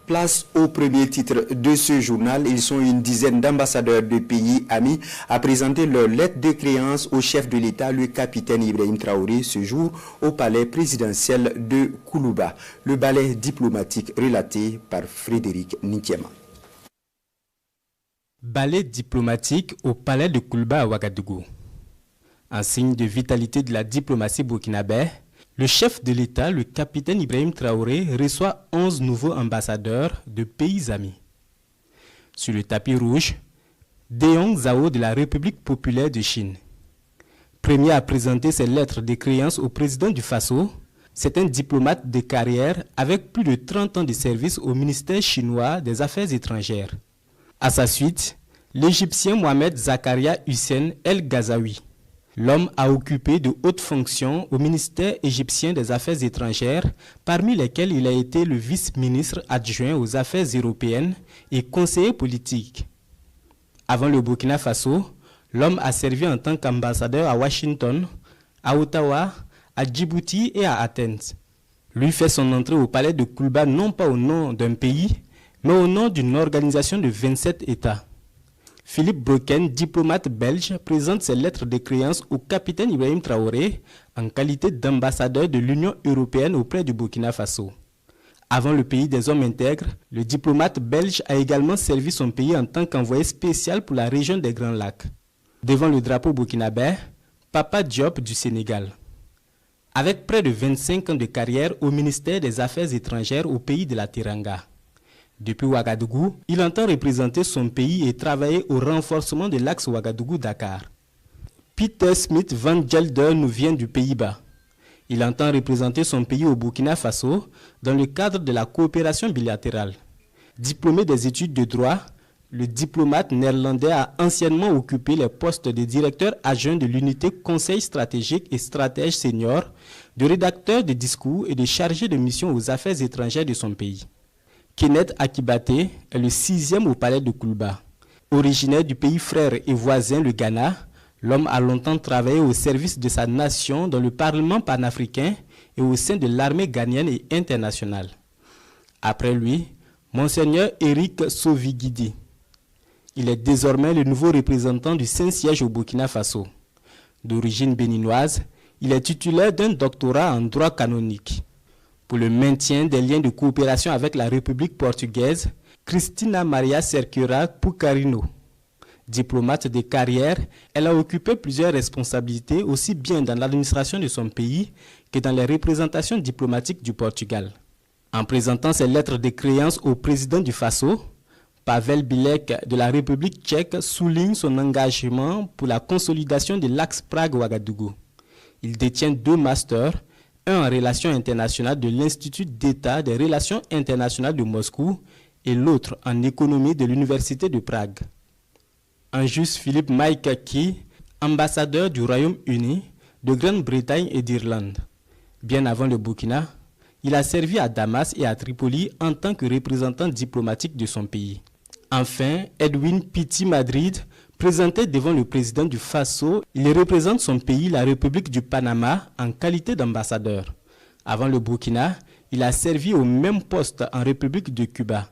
Place au premier titre de ce journal. Ils sont une dizaine d'ambassadeurs de pays amis à présenter leur lettre de créance au chef de l'État, le capitaine Ibrahim Traoré, ce jour au palais présidentiel de Koulouba. Le ballet diplomatique relaté par Frédéric Ninkiema. Ballet diplomatique au palais de Koulouba à Ouagadougou. En signe de vitalité de la diplomatie burkinabé, le chef de l'État, le capitaine Ibrahim Traoré, reçoit 11 nouveaux ambassadeurs de pays amis. Sur le tapis rouge, Deong Zhao de la République populaire de Chine. Premier à présenter ses lettres de créance au président du Faso, c'est un diplomate de carrière avec plus de 30 ans de service au ministère chinois des Affaires étrangères. À sa suite, l'Égyptien Mohamed Zakaria Hussein El Ghazaoui. L'homme a occupé de hautes fonctions au ministère égyptien des Affaires étrangères, parmi lesquelles il a été le vice-ministre adjoint aux Affaires européennes et conseiller politique. Avant le Burkina Faso, l'homme a servi en tant qu'ambassadeur à Washington, à Ottawa, à Djibouti et à Athènes. Lui fait son entrée au palais de Koulouba non pas au nom d'un pays, mais au nom d'une organisation de 27 États. Philippe Broken, diplomate belge, présente ses lettres de créance au capitaine Ibrahim Traoré en qualité d'ambassadeur de l'Union européenne auprès du Burkina Faso. Avant le pays des hommes intègres, le diplomate belge a également servi son pays en tant qu'envoyé spécial pour la région des Grands Lacs. Devant le drapeau burkinabé, Papa Diop du Sénégal. Avec près de 25 ans de carrière au ministère des Affaires étrangères au pays de la Teranga. Depuis Ouagadougou, il entend représenter son pays et travailler au renforcement de l'axe Ouagadougou-Dakar. Peter Smith Van Gelder nous vient du Pays-Bas. Il entend représenter son pays au Burkina Faso dans le cadre de la coopération bilatérale. Diplômé des études de droit, le diplomate néerlandais a anciennement occupé les postes de directeur adjoint de l'unité Conseil stratégique et stratège senior, de rédacteur de discours et de chargé de mission aux affaires étrangères de son pays. Kenneth Akibate est le 6e au palais de Koulouba. Originaire du pays frère et voisin, le Ghana, l'homme a longtemps travaillé au service de sa nation dans le Parlement panafricain et au sein de l'armée ghanéenne et internationale. Après lui, Monseigneur Eric Sovigidi. Il est désormais le nouveau représentant du Saint-Siège au Burkina Faso. D'origine béninoise, il est titulaire d'un doctorat en droit canonique. Pour le maintien des liens de coopération avec la République portugaise, Cristina Maria Cerqueira Pucarino. Diplomate de carrière, elle a occupé plusieurs responsabilités aussi bien dans l'administration de son pays que dans les représentations diplomatiques du Portugal. En présentant ses lettres de créance au président du Faso, Pavel Bilek de la République tchèque souligne son engagement pour la consolidation de l'axe Prague-Ouagadougou. Il détient 2 masters, un en relations internationales de l'Institut d'État des relations internationales de Moscou et l'autre en économie de l'Université de Prague. Anjus Philippe Maïkaki, ambassadeur du Royaume-Uni, de Grande-Bretagne et d'Irlande. Bien avant le Burkina, il a servi à Damas et à Tripoli en tant que représentant diplomatique de son pays. Enfin, Edwin Pitti Madrid, présenté devant le président du Faso, il représente son pays, la République du Panama, en qualité d'ambassadeur. Avant le Burkina, il a servi au même poste en République de Cuba.